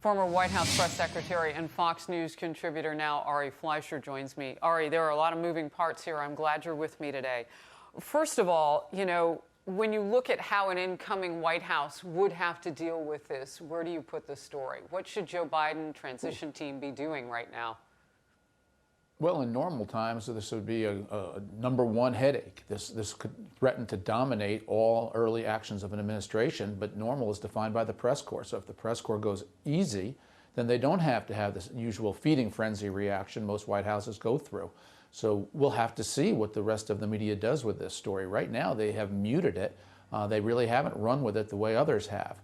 Former White House press secretary and Fox News contributor now, Ari Fleischer, joins me. Ari, there are a lot of moving parts here. I'm glad you're with me today. First of all, when you look at how an incoming White House would have to deal with this, where do you put the story? What should Joe Biden transition team be doing right now? Well, in normal times, this would be a number one headache. This could threaten to dominate all early actions of an administration, but normal is defined by the press corps. So if the press corps goes easy, then they don't have to have this usual feeding frenzy reaction most White Houses go through. So we'll have to see what the rest of the media does with this story. Right now, they have muted it. They really haven't run with it the way others have.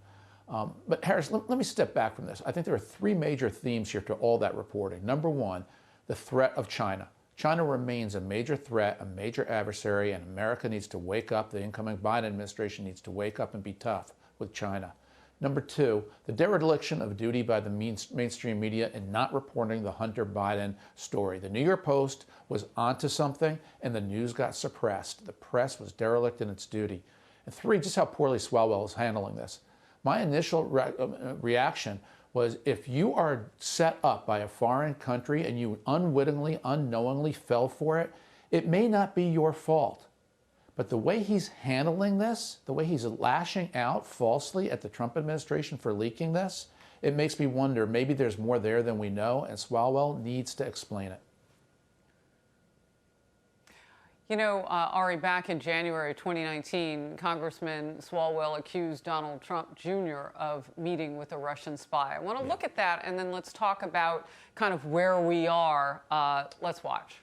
But Harris, let me step back from this. I think there are three major themes here to all that reporting. Number one, the threat of China. China remains a major threat, a major adversary, and America needs to wake up. The incoming Biden administration needs to wake up and be tough with China. Number two, the dereliction of duty by the mainstream media in not reporting the Hunter Biden story. The New York Post was onto something, and the news got suppressed. The press was derelict in its duty. And three, just how poorly Swalwell is handling this. My initial reaction was, if you are set up by a foreign country and you unwittingly, unknowingly fell for it, it may not be your fault. But the way he's handling this, the way he's lashing out falsely at the Trump administration for leaking this, it makes me wonder, maybe there's more there than we know, and Swalwell needs to explain it. Ari, back in January 2019, Congressman Swalwell accused Donald Trump Jr. of meeting with a Russian spy. I want to look at that, and then let's talk about kind of where we are. Let's watch.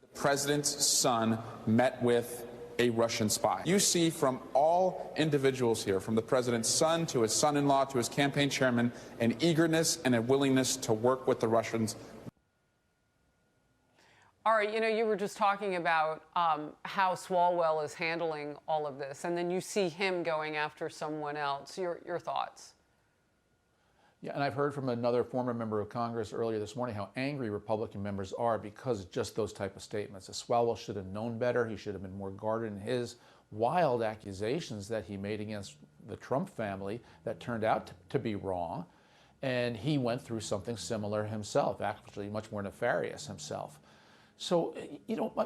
The president's son met with a Russian spy. You see from all individuals here, from the president's son to his son-in-law to his campaign chairman, an eagerness and a willingness to work with the Russians. Ari, you were just talking about how Swalwell is handling all of this, and then you see him going after someone else. Your thoughts? Yeah, and I've heard from another former member of Congress earlier this morning how angry Republican members are because of just those type of statements. Swalwell should have known better. He should have been more guarded in his wild accusations that he made against the Trump family that turned out to be wrong. And he went through something similar himself, actually much more nefarious himself. So,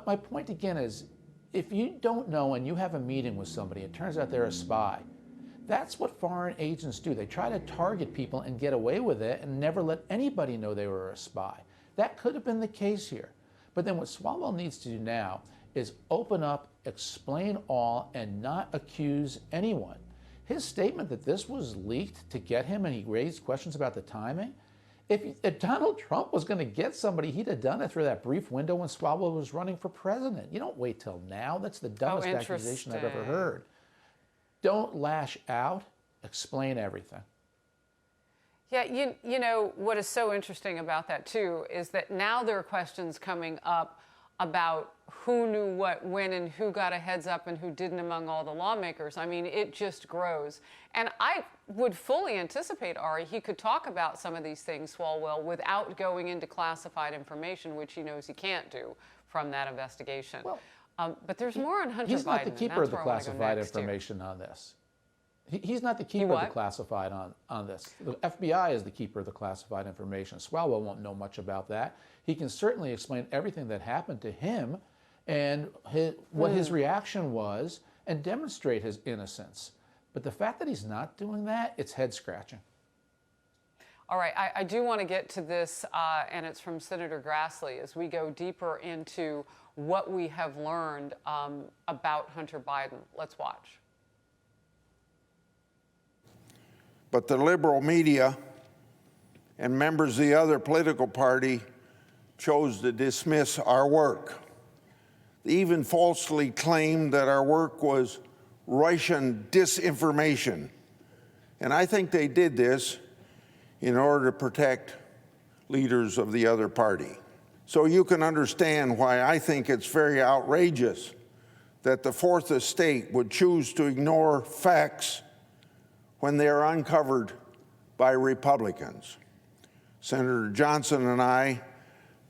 my point again is, if you don't know and you have a meeting with somebody, it turns out they're a spy. That's what foreign agents do. They try to target people and get away with it and never let anybody know they were a spy. That could have been the case here. But then what Swalwell needs to do now is open up, explain all, and not accuse anyone. His statement that this was leaked to get him and he raised questions about the timing, if Donald Trump was going to get somebody, he'd have done it through that brief window when Swalwell was running for president. You don't wait till now. That's the dumbest accusation I've ever heard. Don't lash out. Explain everything. Yeah, what is so interesting about that, too, is that now there are questions coming up about who knew what when and who got a heads up and who didn't among all the lawmakers. I mean, it just grows. And I would fully anticipate, Ari, he could talk about some of these things, Swalwell, without going into classified information, which he knows he can't do from that investigation. Well, but there's more on Hunter Biden. He's not the keeper of the classified information on this. He's not the keeper of the classified on this. The FBI is the keeper of the classified information. Swalwell won't know much about that. He can certainly explain everything that happened to him and what his reaction was and demonstrate his innocence. But the fact that he's not doing that, it's head-scratching. All right, I do want to get to this, and it's from Senator Grassley, as we go deeper into what we have learned about Hunter Biden. Let's watch. But the liberal media and members of the other political party chose to dismiss our work. They even falsely claimed that our work was Russian disinformation. And I think they did this in order to protect leaders of the other party. So you can understand why I think it's very outrageous that the Fourth Estate would choose to ignore facts when they are uncovered by Republicans. Senator Johnson and I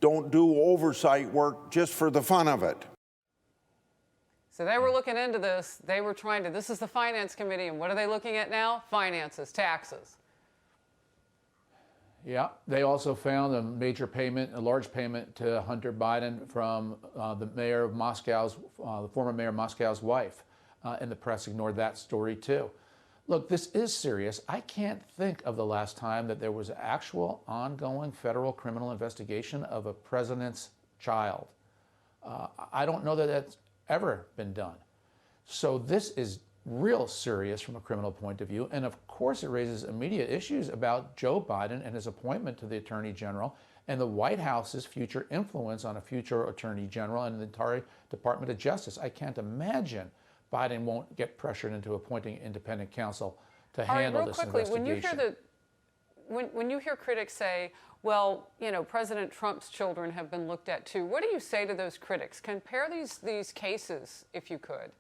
don't do oversight work just for the fun of it. So they were looking into this. They were trying to, this is the Finance Committee, and what are they looking at now? Finances, taxes. Yeah, they also found a major payment, a large payment to Hunter Biden from the mayor of Moscow's, the former mayor of Moscow's wife, and the press ignored that story too. Look, this is serious. I can't think of the last time that there was an actual ongoing federal criminal investigation of a president's child. I don't know that that's ever been done. So this is real serious from a criminal point of view. And of course, it raises immediate issues about Joe Biden and his appointment to the Attorney General and the White House's future influence on a future Attorney General and the entire Department of Justice. I can't imagine Biden won't get pressured into appointing independent counsel to handle this investigation. When you hear critics say, well, you know, President Trump's children have been looked at too, what do you say to those critics? Compare these cases, if you could.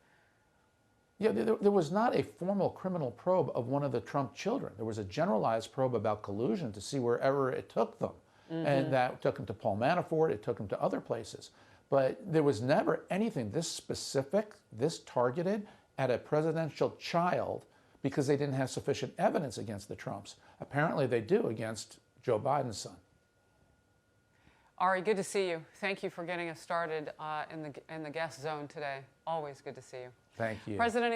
Yeah, there was not a formal criminal probe of one of the Trump children. There was a generalized probe about collusion to see wherever it took them. And that took them to Paul Manafort, it took them to other places. But there was never anything this specific, this targeted at a presidential child because they didn't have sufficient evidence against the Trumps. Apparently they do against Joe Biden's son. Ari, good to see you. Thank you for getting us started in the guest zone today. Always good to see you. Thank you. President